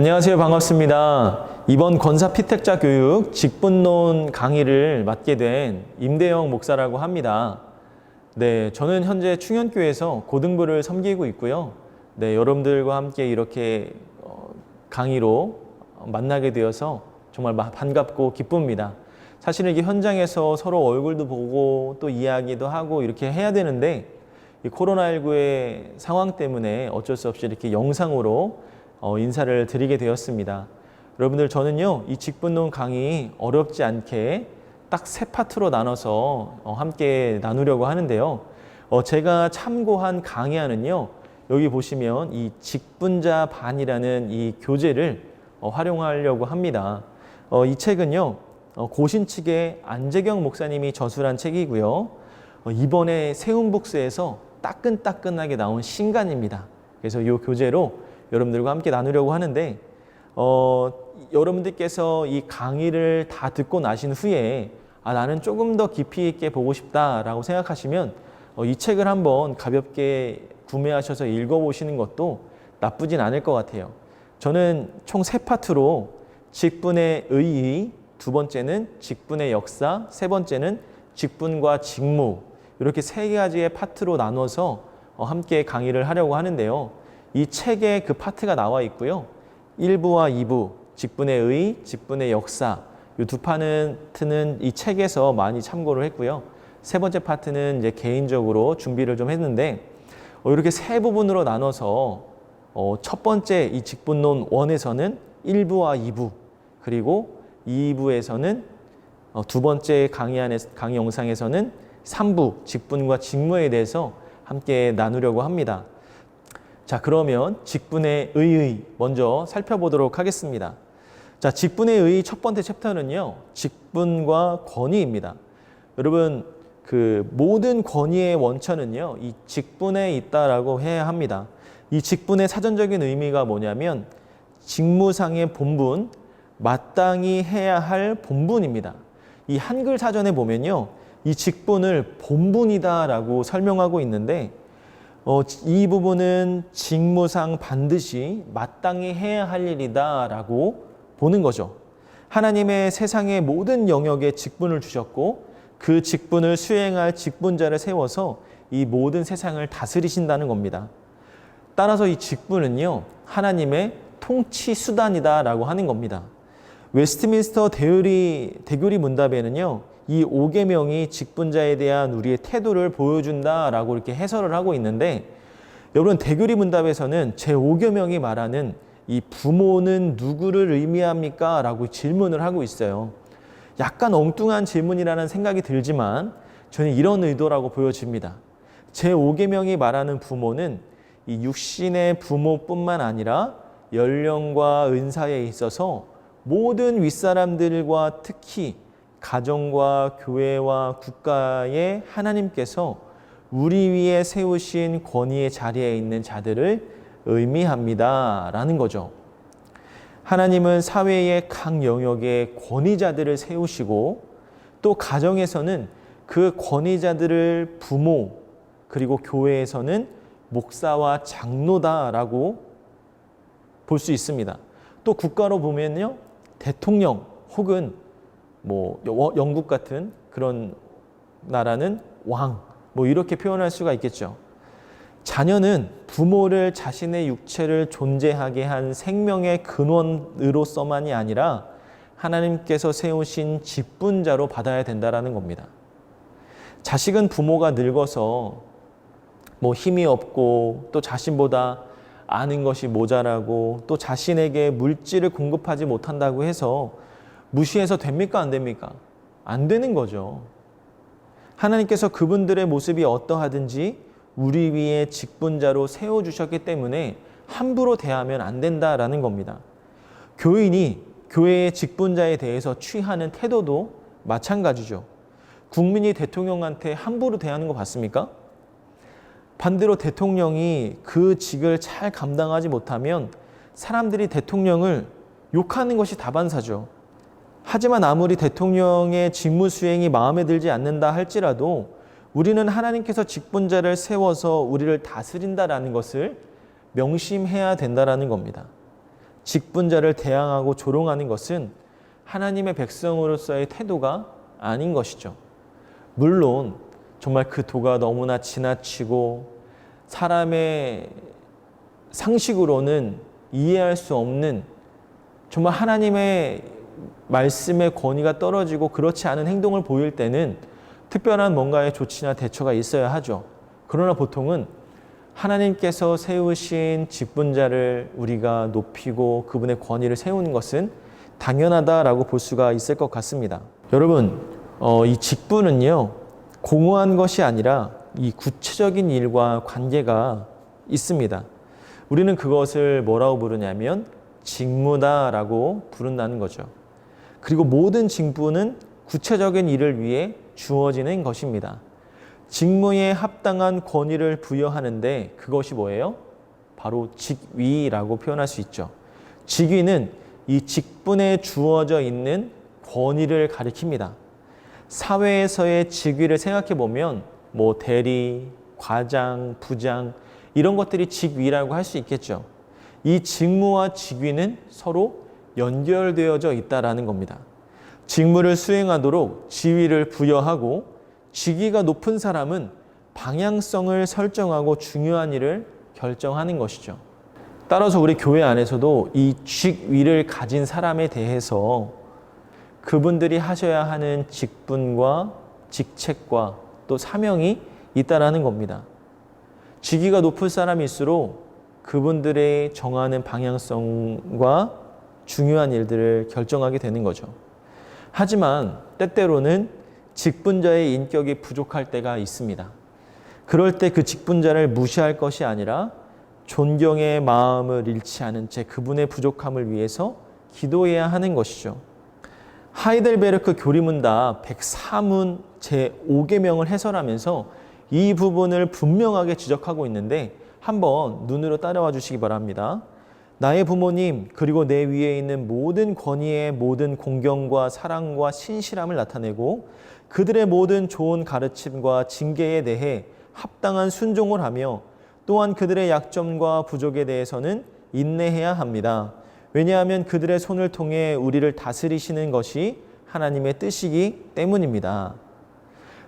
안녕하세요. 반갑습니다. 이번 권사 피택자 교육 직분론 강의를 맡게 된 임대영 목사라고 합니다. 네, 저는 현재 충현교회에서 고등부를 섬기고 있고요. 네, 여러분들과 함께 이렇게 강의로 만나게 되어서 정말 반갑고 기쁩니다. 사실은 이게 현장에서 서로 얼굴도 보고 또 이야기도 하고 이렇게 해야 되는데 이 코로나19의 상황 때문에 어쩔 수 없이 이렇게 영상으로 인사를 드리게 되었습니다. 여러분들, 저는요, 이 직분론 강의 어렵지 않게 딱 세 파트로 나눠서 함께 나누려고 하는데요. 제가 참고한 강의안은요, 여기 보시면 이 직분자 반이라는 이 교재를 활용하려고 합니다. 이 책은요, 고신 측의 안재경 목사님이 저술한 책이고요. 이번에 세운북스에서 따끈따끈하게 나온 신간입니다. 그래서 이 교재로 여러분들과 함께 나누려고 하는데 여러분들께서 이 강의를 다 듣고 나신 후에 나는 조금 더 깊이 있게 보고 싶다라고 생각하시면 이 책을 한번 가볍게 구매하셔서 읽어보시는 것도 나쁘진 않을 것 같아요. 저는 총 세 파트로 직분의 의의, 두 번째는 직분의 역사, 세 번째는 직분과 직무, 이렇게 세 가지의 파트로 나눠서 함께 강의를 하려고 하는데요. 이 책에 그 파트가 나와 있고요. 1부와 2부, 직분의 의, 직분의 역사, 이 두 파트는 이 책에서 많이 참고를 했고요. 세 번째 파트는 이제 개인적으로 준비를 좀 했는데 이렇게 세 부분으로 나눠서 첫 번째 이 직분론 1에서는 1부와 2부, 그리고 2부에서는 두 번째 강의 영상에서는 3부, 직분과 직무에 대해서 함께 나누려고 합니다. 자, 그러면 직분의 의의 먼저 살펴보도록 하겠습니다. 자, 직분의 의의 첫 번째 챕터는요, 직분과 권위입니다. 여러분, 그 모든 권위의 원천은요, 이 직분에 있다라고 해야 합니다. 이 직분의 사전적인 의미가 뭐냐면 직무상의 본분, 마땅히 해야 할 본분입니다. 이 한글 사전에 보면요, 이 직분을 본분이다라고 설명하고 있는데 이 부분은 직무상 반드시 마땅히 해야 할 일이다라고 보는 거죠. 하나님의 세상의 모든 영역에 직분을 주셨고 그 직분을 수행할 직분자를 세워서 이 모든 세상을 다스리신다는 겁니다. 따라서 이 직분은요, 하나님의 통치 수단이다라고 하는 겁니다. 웨스트민스터 대교리 문답에는요, 이 5계명이 직분자에 대한 우리의 태도를 보여준다라고 이렇게 해설을 하고 있는데, 여러분, 대교리 문답에서는 제5계명이 말하는 이 부모는 누구를 의미합니까? 라고 질문을 하고 있어요. 약간 엉뚱한 질문이라는 생각이 들지만 저는 이런 의도라고 보여집니다. 제5계명이 말하는 부모는 이 육신의 부모뿐만 아니라 연령과 은사에 있어서 모든 윗사람들과 특히 가정과 교회와 국가에 하나님께서 우리 위에 세우신 권위의 자리에 있는 자들을 의미합니다 라는 거죠. 하나님은 사회의 각 영역에 권위자들을 세우시고 또 가정에서는 그 권위자들을 부모, 그리고 교회에서는 목사와 장로다라고 볼 수 있습니다. 또 국가로 보면요, 대통령 혹은 영국 같은 그런 나라는 왕, 이렇게 표현할 수가 있겠죠. 자녀는 부모를 자신의 육체를 존재하게 한 생명의 근원으로서만이 아니라 하나님께서 세우신 직분자로 받아야 된다라는 겁니다. 자식은 부모가 늙어서 힘이 없고 또 자신보다 아는 것이 모자라고 또 자신에게 물질을 공급하지 못한다고 해서 무시해서 됩니까? 안 됩니까? 안 되는 거죠. 하나님께서 그분들의 모습이 어떠하든지 우리 위에 직분자로 세워주셨기 때문에 함부로 대하면 안 된다라는 겁니다. 교인이 교회의 직분자에 대해서 취하는 태도도 마찬가지죠. 국민이 대통령한테 함부로 대하는 거 봤습니까? 반대로 대통령이 그 직을 잘 감당하지 못하면 사람들이 대통령을 욕하는 것이 다반사죠. 하지만 아무리 대통령의 직무 수행이 마음에 들지 않는다 할지라도 우리는 하나님께서 직분자를 세워서 우리를 다스린다라는 것을 명심해야 된다라는 겁니다. 직분자를 대항하고 조롱하는 것은 하나님의 백성으로서의 태도가 아닌 것이죠. 물론 정말 그 도가 너무나 지나치고 사람의 상식으로는 이해할 수 없는 정말 하나님의 말씀의 권위가 떨어지고 그렇지 않은 행동을 보일 때는 특별한 뭔가의 조치나 대처가 있어야 하죠. 그러나 보통은 하나님께서 세우신 직분자를 우리가 높이고 그분의 권위를 세우는 것은 당연하다라고 볼 수가 있을 것 같습니다. 여러분, 이 직분은요, 공허한 것이 아니라 이 구체적인 일과 관계가 있습니다. 우리는 그것을 뭐라고 부르냐면 직무다라고 부른다는 거죠. 그리고 모든 직분은 구체적인 일을 위해 주어지는 것입니다. 직무에 합당한 권위를 부여하는데 그것이 뭐예요? 바로 직위라고 표현할 수 있죠. 직위는 이 직분에 주어져 있는 권위를 가리킵니다. 사회에서의 직위를 생각해 보면 뭐 대리, 과장, 부장 이런 것들이 직위라고 할 수 있겠죠. 이 직무와 직위는 서로 연결되어져 있다라는 겁니다. 직무를 수행하도록 지위를 부여하고 직위가 높은 사람은 방향성을 설정하고 중요한 일을 결정하는 것이죠. 따라서 우리 교회 안에서도 이 직위를 가진 사람에 대해서 그분들이 하셔야 하는 직분과 직책과 또 사명이 있다라는 겁니다. 직위가 높은 사람일수록 그분들의 정하는 방향성과 중요한 일들을 결정하게 되는 거죠. 하지만 때때로는 직분자의 인격이 부족할 때가 있습니다. 그럴 때 그 직분자를 무시할 것이 아니라 존경의 마음을 잃지 않은 채 그분의 부족함을 위해서 기도해야 하는 것이죠. 하이델베르크 교리문답 104문 제5계명을 해설하면서 이 부분을 분명하게 지적하고 있는데 한번 눈으로 따라와 주시기 바랍니다. 나의 부모님 그리고 내 위에 있는 모든 권위의 모든 공경과 사랑과 신실함을 나타내고 그들의 모든 좋은 가르침과 징계에 대해 합당한 순종을 하며 또한 그들의 약점과 부족에 대해서는 인내해야 합니다. 왜냐하면 그들의 손을 통해 우리를 다스리시는 것이 하나님의 뜻이기 때문입니다.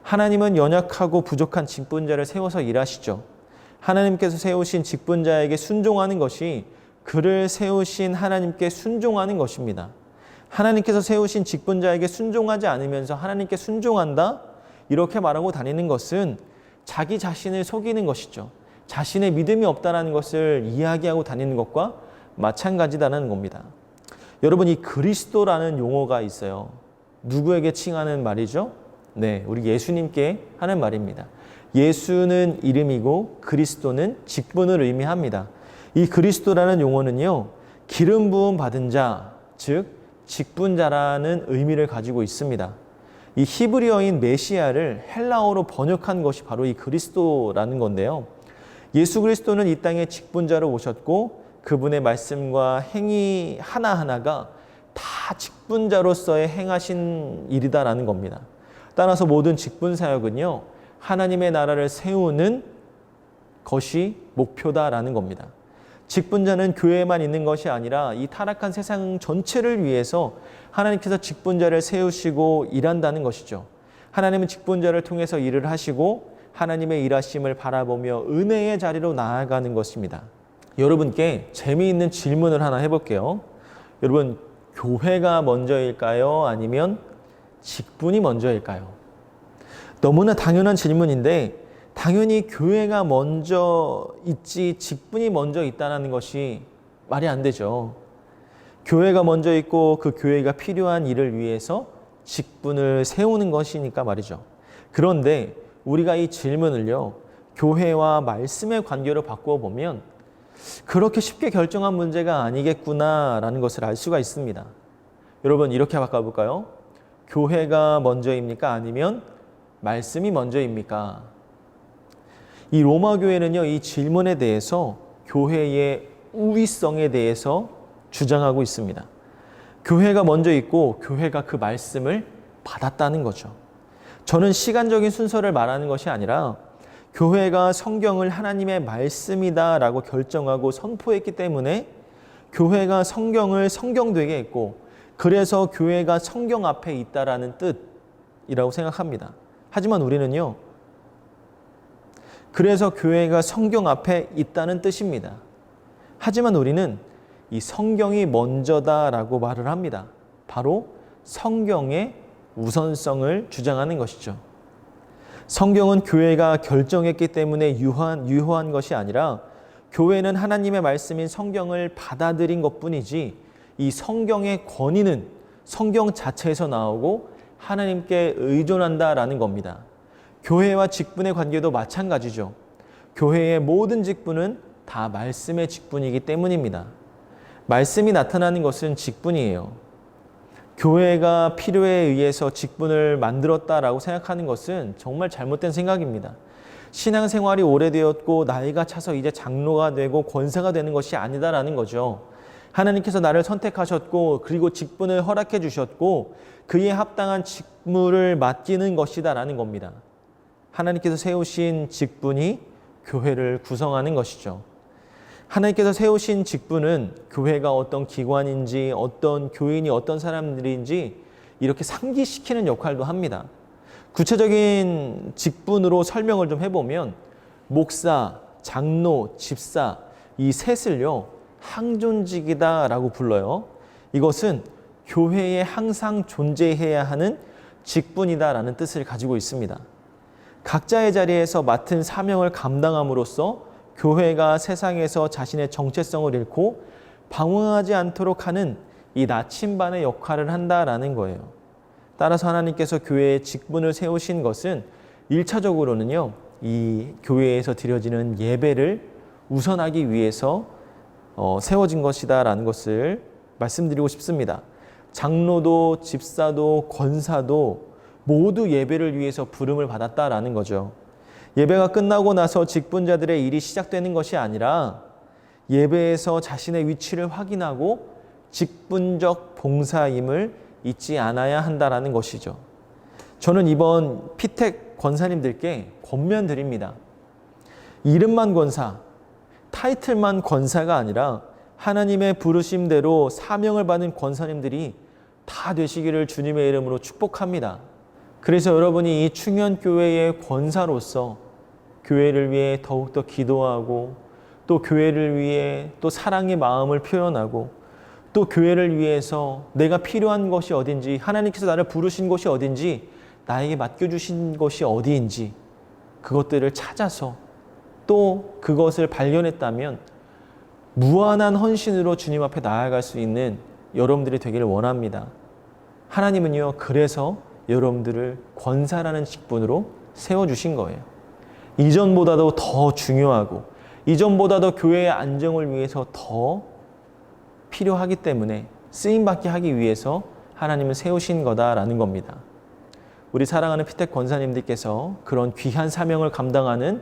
하나님은 연약하고 부족한 직분자를 세워서 일하시죠. 하나님께서 세우신 직분자에게 순종하는 것이 그를 세우신 하나님께 순종하는 것입니다. 하나님께서 세우신 직분자에게 순종하지 않으면서 하나님께 순종한다? 이렇게 말하고 다니는 것은 자기 자신을 속이는 것이죠. 자신의 믿음이 없다는 것을 이야기하고 다니는 것과 마찬가지다는 겁니다. 여러분, 이 그리스도라는 용어가 있어요. 누구에게 칭하는 말이죠? 네, 우리 예수님께 하는 말입니다. 예수는 이름이고 그리스도는 직분을 의미합니다. 이 그리스도라는 용어는요, 기름 부음 받은 자, 즉 직분자라는 의미를 가지고 있습니다. 이 히브리어인 메시아를 헬라어로 번역한 것이 바로 이 그리스도라는 건데요. 예수 그리스도는 이 땅에 직분자로 오셨고 그분의 말씀과 행위 하나하나가 다 직분자로서의 행하신 일이다라는 겁니다. 따라서 모든 직분 사역은요, 하나님의 나라를 세우는 것이 목표다라는 겁니다. 직분자는 교회에만 있는 것이 아니라 이 타락한 세상 전체를 위해서 하나님께서 직분자를 세우시고 일한다는 것이죠. 하나님은 직분자를 통해서 일을 하시고 하나님의 일하심을 바라보며 은혜의 자리로 나아가는 것입니다. 여러분께 재미있는 질문을 하나 해볼게요. 여러분, 교회가 먼저일까요? 아니면 직분이 먼저일까요? 너무나 당연한 질문인데 당연히 교회가 먼저 있지 직분이 먼저 있다는 것이 말이 안 되죠. 교회가 먼저 있고 그 교회가 필요한 일을 위해서 직분을 세우는 것이니까 말이죠. 그런데 우리가 이 질문을요, 교회와 말씀의 관계로 바꾸어 보면 그렇게 쉽게 결정한 문제가 아니겠구나라는 것을 알 수가 있습니다. 여러분, 이렇게 바꿔볼까요? 교회가 먼저입니까? 아니면 말씀이 먼저입니까? 이 로마 교회는요, 이 질문에 대해서 교회의 우위성에 대해서 주장하고 있습니다. 교회가 먼저 있고 교회가 그 말씀을 받았다는 거죠. 저는 시간적인 순서를 말하는 것이 아니라 교회가 성경을 하나님의 말씀이다라고 결정하고 선포했기 때문에 교회가 성경을 성경되게 했고 그래서 교회가 성경 앞에 있다라는 뜻이라고 생각합니다. 하지만 우리는요. 그래서 교회가 성경 앞에 있다는 뜻입니다. 하지만 우리는 이 성경이 먼저다라고 말을 합니다. 바로 성경의 우선성을 주장하는 것이죠. 성경은 교회가 결정했기 때문에 유효한 것이 아니라 교회는 하나님의 말씀인 성경을 받아들인 것뿐이지 이 성경의 권위는 성경 자체에서 나오고 하나님께 의존한다라는 겁니다. 교회와 직분의 관계도 마찬가지죠. 교회의 모든 직분은 다 말씀의 직분이기 때문입니다. 말씀이 나타나는 것은 직분이에요. 교회가 필요에 의해서 직분을 만들었다라고 생각하는 것은 정말 잘못된 생각입니다. 신앙생활이 오래되었고 나이가 차서 이제 장로가 되고 권사가 되는 것이 아니다라는 거죠. 하나님께서 나를 선택하셨고 그리고 직분을 허락해 주셨고 그에 합당한 직무를 맡기는 것이다라는 겁니다. 하나님께서 세우신 직분이 교회를 구성하는 것이죠. 하나님께서 세우신 직분은 교회가 어떤 기관인지 어떤 교인이 어떤 사람들인지 이렇게 상기시키는 역할도 합니다. 구체적인 직분으로 설명을 좀 해보면 목사, 장로, 집사 이 셋을요 항존직이다라고 불러요. 이것은 교회에 항상 존재해야 하는 직분이다라는 뜻을 가지고 있습니다. 각자의 자리에서 맡은 사명을 감당함으로써 교회가 세상에서 자신의 정체성을 잃고 방황하지 않도록 하는 이 나침반의 역할을 한다라는 거예요. 따라서 하나님께서 교회의 직분을 세우신 것은 1차적으로는요. 이 교회에서 드려지는 예배를 우선하기 위해서 세워진 것이다라는 것을 말씀드리고 싶습니다. 장로도 집사도 권사도 모두 예배를 위해서 부름을 받았다라는 거죠. 예배가 끝나고 나서 직분자들의 일이 시작되는 것이 아니라 예배에서 자신의 위치를 확인하고 직분적 봉사임을 잊지 않아야 한다라는 것이죠. 저는 이번 피택 권사님들께 권면드립니다. 이름만 권사, 타이틀만 권사가 아니라 하나님의 부르심대로 사명을 받은 권사님들이 다 되시기를 주님의 이름으로 축복합니다. 그래서 여러분이 이 충현교회의 권사로서 교회를 위해 더욱더 기도하고 또 교회를 위해 또 사랑의 마음을 표현하고 또 교회를 위해서 내가 필요한 것이 어딘지 하나님께서 나를 부르신 곳이 어딘지 나에게 맡겨주신 것이 어디인지 그것들을 찾아서 또 그것을 발견했다면 무한한 헌신으로 주님 앞에 나아갈 수 있는 여러분들이 되기를 원합니다. 하나님은요 그래서 여러분들을 권사라는 직분으로 세워주신 거예요. 이전보다도 더 중요하고 이전보다도 교회의 안정을 위해서 더 필요하기 때문에 쓰임받게 하기 위해서 하나님은 세우신 거다라는 겁니다. 우리 사랑하는 피택 권사님들께서 그런 귀한 사명을 감당하는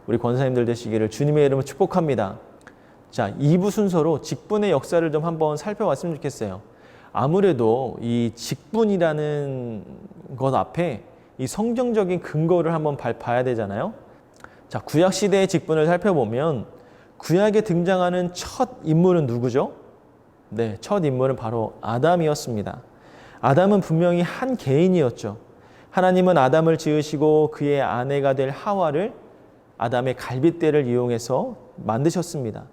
우리 권사님들 되시기를 주님의 이름으로 축복합니다. 자, 2부 순서로 직분의 역사를 좀 한번 살펴봤으면 좋겠어요. 아무래도 이 직분이라는 것 앞에 이 성경적인 근거를 한번 봐야 되잖아요. 자, 구약 시대의 직분을 살펴보면 구약에 등장하는 첫 인물은 누구죠? 네, 첫 인물은 바로 아담이었습니다. 아담은 분명히 한 개인이었죠. 하나님은 아담을 지으시고 그의 아내가 될 하와를 아담의 갈빗대를 이용해서 만드셨습니다.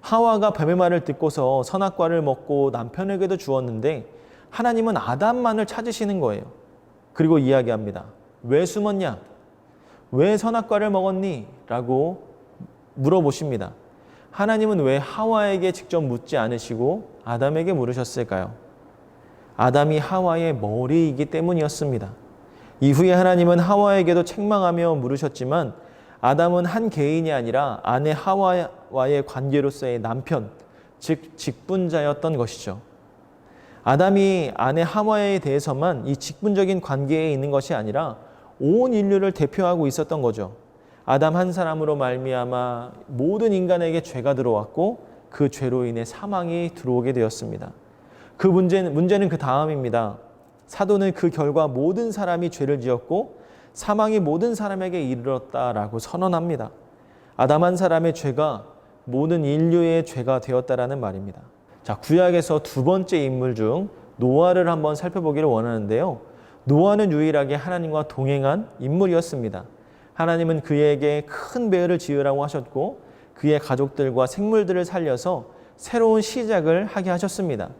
하와가 뱀의 말을 듣고서 선악과를 먹고 남편에게도 주었는데 하나님은 아담만을 찾으시는 거예요. 그리고 이야기합니다. 왜 숨었냐? 왜 선악과를 먹었니? 라고 물어보십니다. 하나님은 왜 하와에게 직접 묻지 않으시고 아담에게 물으셨을까요? 아담이 하와의 머리이기 때문이었습니다. 이후에 하나님은 하와에게도 책망하며 물으셨지만 아담은 한 개인이 아니라 아내 하와와의 관계로서의 남편, 즉 직분자였던 것이죠. 아담이 아내 하와에 대해서만 이 직분적인 관계에 있는 것이 아니라 온 인류를 대표하고 있었던 거죠. 아담 한 사람으로 말미암아 모든 인간에게 죄가 들어왔고 그 죄로 인해 사망이 들어오게 되었습니다. 그 문제는 그 다음입니다. 사도는 그 결과 모든 사람이 죄를 지었고 사망이 모든 사람에게 이르렀다라고 선언합니다. 아담 한 사람의 죄가 모든 인류의 죄가 되었다라는 말입니다. 자, 구약에서 두 번째 인물 중 노아를 한번 살펴보기를 원하는데요. 노아는 유일하게 하나님과 동행한 인물이었습니다. 하나님은 그에게 큰 배를 지으라고 하셨고 그의 가족들과 생물들을 살려서 새로운 시작을 하게 하셨습니다.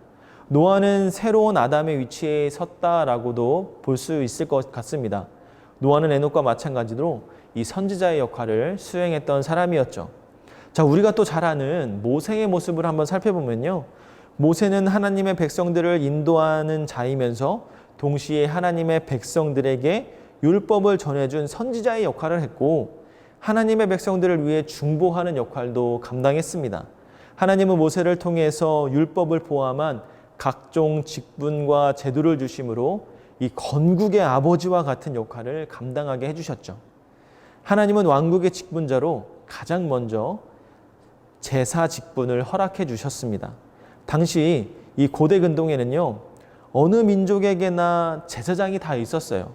노아는 새로운 아담의 위치에 섰다라고도 볼 수 있을 것 같습니다. 노아는 에녹과 마찬가지로 이 선지자의 역할을 수행했던 사람이었죠. 자, 우리가 또 잘 아는 모세의 모습을 한번 살펴보면요. 모세는 하나님의 백성들을 인도하는 자이면서 동시에 하나님의 백성들에게 율법을 전해준 선지자의 역할을 했고 하나님의 백성들을 위해 중보하는 역할도 감당했습니다. 하나님은 모세를 통해서 율법을 포함한 각종 직분과 제도를 주심으로 이 건국의 아버지와 같은 역할을 감당하게 해주셨죠. 하나님은 왕국의 직분자로 가장 먼저 제사 직분을 허락해 주셨습니다. 당시 이 고대 근동에는요, 어느 민족에게나 제사장이 다 있었어요.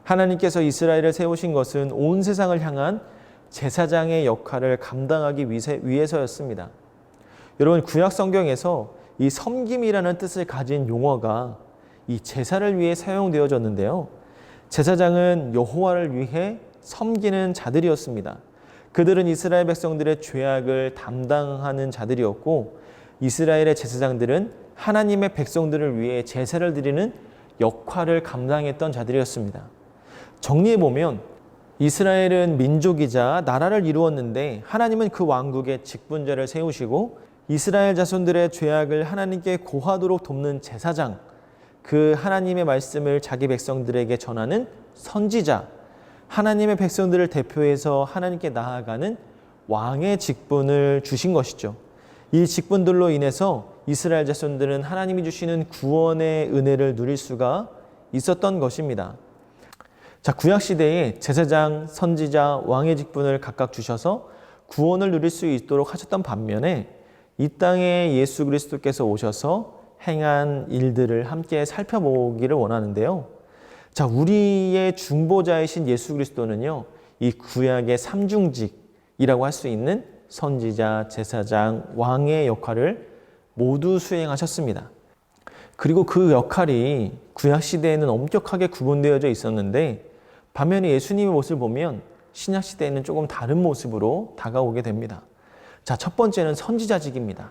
하나님께서 이스라엘을 세우신 것은 온 세상을 향한 제사장의 역할을 감당하기 위해서였습니다. 여러분, 구약 성경에서 이 섬김이라는 뜻을 가진 용어가 이 제사를 위해 사용되어졌는데요. 제사장은 여호와를 위해 섬기는 자들이었습니다. 그들은 이스라엘 백성들의 죄악을 담당하는 자들이었고 이스라엘의 제사장들은 하나님의 백성들을 위해 제사를 드리는 역할을 감당했던 자들이었습니다. 정리해보면 이스라엘은 민족이자 나라를 이루었는데 하나님은 그 왕국의 직분자를 세우시고 이스라엘 자손들의 죄악을 하나님께 고하도록 돕는 제사장, 그 하나님의 말씀을 자기 백성들에게 전하는 선지자, 하나님의 백성들을 대표해서 하나님께 나아가는 왕의 직분을 주신 것이죠. 이 직분들로 인해서 이스라엘 자손들은 하나님이 주시는 구원의 은혜를 누릴 수가 있었던 것입니다. 자, 구약시대에 제사장, 선지자, 왕의 직분을 각각 주셔서 구원을 누릴 수 있도록 하셨던 반면에 이 땅에 예수 그리스도께서 오셔서 행한 일들을 함께 살펴보기를 원하는데요. 자, 우리의 중보자이신 예수 그리스도는요, 이 구약의 삼중직이라고 할 수 있는 선지자, 제사장, 왕의 역할을 모두 수행하셨습니다. 그리고 그 역할이 구약시대에는 엄격하게 구분되어져 있었는데 반면에 예수님의 모습을 보면 신약시대에는 조금 다른 모습으로 다가오게 됩니다. 자, 첫 번째는 선지자직입니다.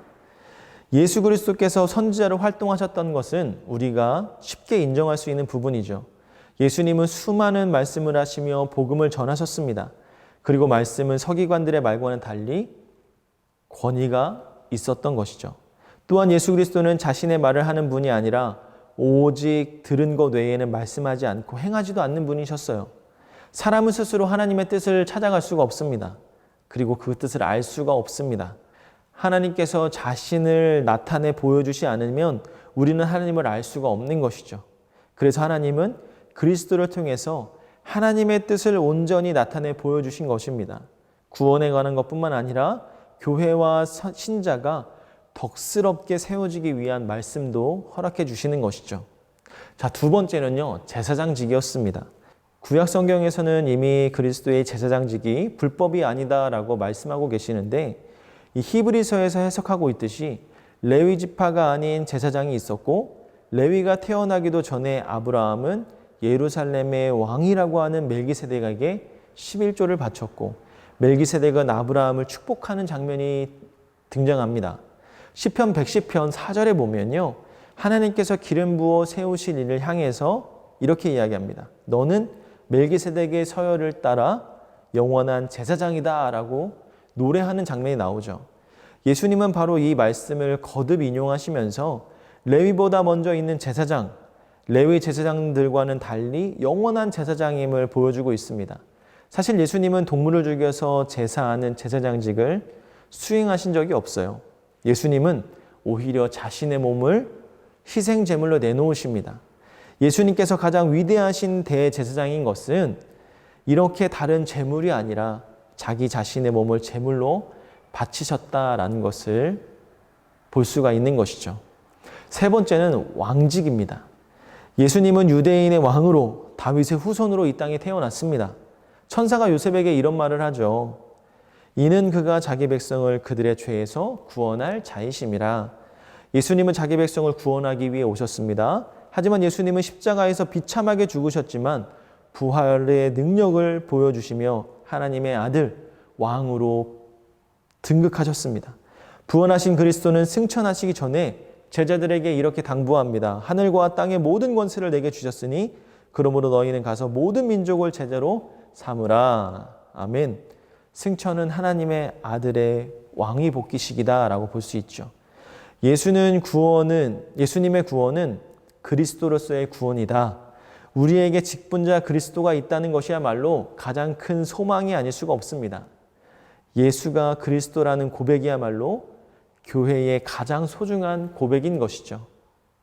예수 그리스도께서 선지자로 활동하셨던 것은 우리가 쉽게 인정할 수 있는 부분이죠. 예수님은 수많은 말씀을 하시며 복음을 전하셨습니다. 그리고 말씀은 서기관들의 말과는 달리 권위가 있었던 것이죠. 또한 예수 그리스도는 자신의 말을 하는 분이 아니라 오직 들은 것 외에는 말씀하지 않고 행하지도 않는 분이셨어요. 사람은 스스로 하나님의 뜻을 찾아갈 수가 없습니다. 그리고 그 뜻을 알 수가 없습니다. 하나님께서 자신을 나타내 보여주지 않으면 우리는 하나님을 알 수가 없는 것이죠. 그래서 하나님은 그리스도를 통해서 하나님의 뜻을 온전히 나타내 보여주신 것입니다. 구원에 관한 것뿐만 아니라 교회와 신자가 덕스럽게 세워지기 위한 말씀도 허락해 주시는 것이죠. 자, 두 번째는요, 제사장직이었습니다. 구약 성경에서는 이미 그리스도의 제사장직이 불법이 아니다라고 말씀하고 계시는데 이 히브리서에서 해석하고 있듯이 레위 지파가 아닌 제사장이 있었고 레위가 태어나기도 전에 아브라함은 예루살렘의 왕이라고 하는 멜기세덱에게 11조를 바쳤고 멜기세덱은 아브라함을 축복하는 장면이 등장합니다. 시편 110편 4절에 보면요, 하나님께서 기름 부어 세우실 이를 향해서 이렇게 이야기합니다. 너는 멜기세덱의 서열을 따라 영원한 제사장이다 라고 노래하는 장면이 나오죠. 예수님은 바로 이 말씀을 거듭 인용하시면서 레위보다 먼저 있는 제사장, 레위 제사장들과는 달리 영원한 제사장임을 보여주고 있습니다. 사실 예수님은 동물을 죽여서 제사하는 제사장직을 수행하신 적이 없어요. 예수님은 오히려 자신의 몸을 희생 제물로 내놓으십니다. 예수님께서 가장 위대하신 대제사장인 것은 이렇게 다른 제물이 아니라 자기 자신의 몸을 제물로 바치셨다라는 것을 볼 수가 있는 것이죠. 세 번째는 왕직입니다. 예수님은 유대인의 왕으로 다윗의 후손으로 이 땅에 태어났습니다. 천사가 요셉에게 이런 말을 하죠. 이는 그가 자기 백성을 그들의 죄에서 구원할 자이심이라. 예수님은 자기 백성을 구원하기 위해 오셨습니다. 하지만 예수님은 십자가에서 비참하게 죽으셨지만 부활의 능력을 보여주시며 하나님의 아들, 왕으로 등극하셨습니다. 부활하신 그리스도는 승천하시기 전에 제자들에게 이렇게 당부합니다. 하늘과 땅의 모든 권세를 내게 주셨으니 그러므로 너희는 가서 모든 민족을 제자로 삼으라. 아멘. 승천은 하나님의 아들의 왕위 복귀식이다라고 볼 수 있죠. 예수님의 구원은 그리스도로서의 구원이다. 우리에게 직분자 그리스도가 있다는 것이야말로 가장 큰 소망이 아닐 수가 없습니다. 예수가 그리스도라는 고백이야말로 교회의 가장 소중한 고백인 것이죠.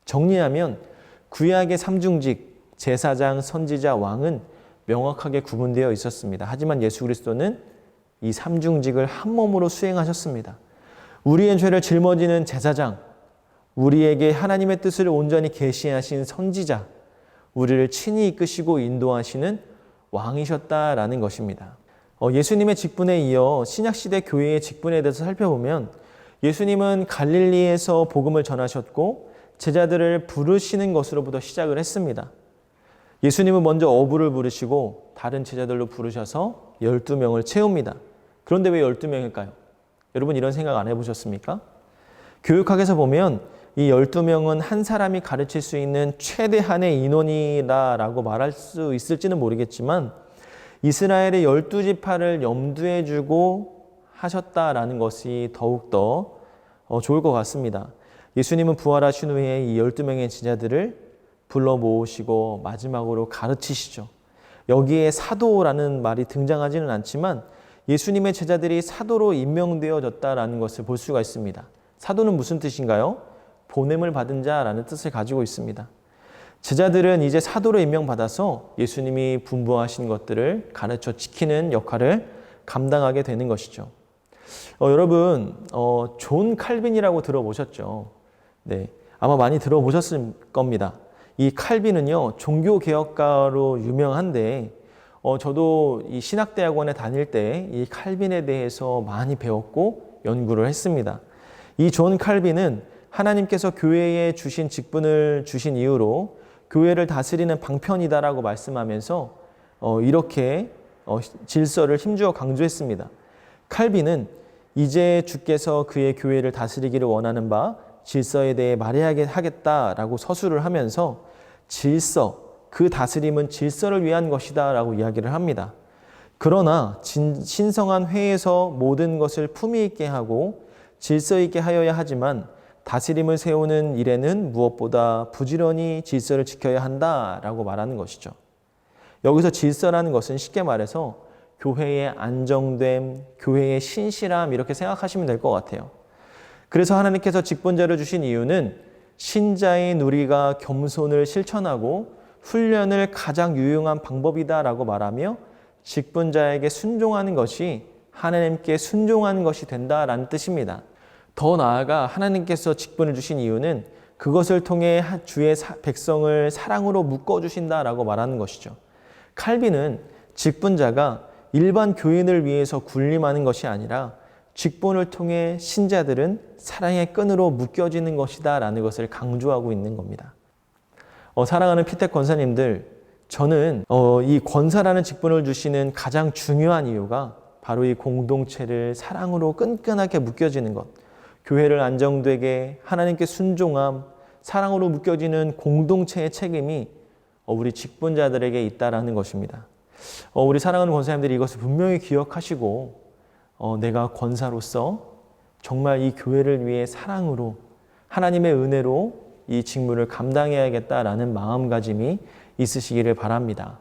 정리하면 구약의 삼중직, 제사장, 선지자, 왕은 명확하게 구분되어 있었습니다. 하지만 예수 그리스도는 이 삼중직을 한 몸으로 수행하셨습니다. 우리의 죄를 짊어지는 제사장, 우리에게 하나님의 뜻을 온전히 계시하신 선지자, 우리를 친히 이끄시고 인도하시는 왕이셨다라는 것입니다. 예수님의 직분에 이어 신약시대 교회의 직분에 대해서 살펴보면 예수님은 갈릴리에서 복음을 전하셨고 제자들을 부르시는 것으로부터 시작을 했습니다. 예수님은 먼저 어부를 부르시고 다른 제자들로 부르셔서 12명을 채웁니다. 그런데 왜 12명일까요? 여러분 이런 생각 안 해보셨습니까? 교육학에서 보면 이 12명은 한 사람이 가르칠 수 있는 최대한의 인원이라고 말할 수 있을지는 모르겠지만 이스라엘의 12지파를 염두에 두고 하셨다라는 것이 더욱더 좋을 것 같습니다. 예수님은 부활하신 후에 이 12명의 제자들을 불러 모으시고 마지막으로 가르치시죠. 여기에 사도라는 말이 등장하지는 않지만 예수님의 제자들이 사도로 임명되어졌다라는 것을 볼 수가 있습니다. 사도는 무슨 뜻인가요? 보냄을 받은 자라는 뜻을 가지고 있습니다. 제자들은 이제 사도로 임명받아서 예수님이 분부하신 것들을 가르쳐 지키는 역할을 감당하게 되는 것이죠. 여러분, 존 칼빈이라고 들어보셨죠? 네, 아마 많이 들어보셨을 겁니다. 이 칼빈은요, 종교개혁가로 유명한데, 저도 이 신학대학원에 다닐 때 이 칼빈에 대해서 많이 배웠고 연구를 했습니다. 이 존 칼빈은 하나님께서 교회에 주신 직분을 주신 이유로 교회를 다스리는 방편이다라고 말씀하면서 이렇게 질서를 힘주어 강조했습니다. 칼빈은 이제 주께서 그의 교회를 다스리기를 원하는 바 질서에 대해 말해야 하겠다라고 서술을 하면서 질서, 그 다스림은 질서를 위한 것이다 라고 이야기를 합니다. 그러나 신성한 회에서 모든 것을 품위 있게 하고 질서 있게 하여야 하지만 다스림을 세우는 일에는 무엇보다 부지런히 질서를 지켜야 한다라고 말하는 것이죠. 여기서 질서라는 것은 쉽게 말해서 교회의 안정됨, 교회의 신실함 이렇게 생각하시면 될 것 같아요. 그래서 하나님께서 직분자를 주신 이유는 신자인 우리가 겸손을 실천하고 훈련을 가장 유용한 방법이다라고 말하며 직분자에게 순종하는 것이 하나님께 순종하는 것이 된다라는 뜻입니다. 더 나아가 하나님께서 직분을 주신 이유는 그것을 통해 주의 백성을 사랑으로 묶어주신다라고 말하는 것이죠. 칼빈은 직분자가 일반 교인을 위해서 군림하는 것이 아니라 직분을 통해 신자들은 사랑의 끈으로 묶여지는 것이다 라는 것을 강조하고 있는 겁니다. 사랑하는 피텍 권사님들, 저는 이 권사라는 직분을 주시는 가장 중요한 이유가 바로 이 공동체를 사랑으로 끈끈하게 묶여지는 것, 교회를 안정되게 하나님께 순종함, 사랑으로 묶여지는 공동체의 책임이 우리 직분자들에게 있다라는 것입니다. 우리 사랑하는 권사님들이 이것을 분명히 기억하시고 내가 권사로서 정말 이 교회를 위해 사랑으로 하나님의 은혜로 이 직무를 감당해야겠다라는 마음가짐이 있으시기를 바랍니다.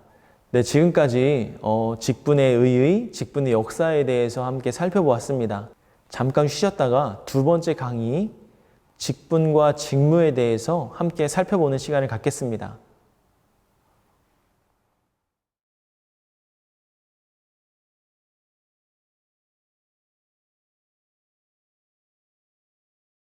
네, 지금까지 직분의 의의, 직분의 역사에 대해서 함께 살펴보았습니다. 잠깐 쉬셨다가 두 번째 강의, 직분과 직무에 대해서 함께 살펴보는 시간을 갖겠습니다.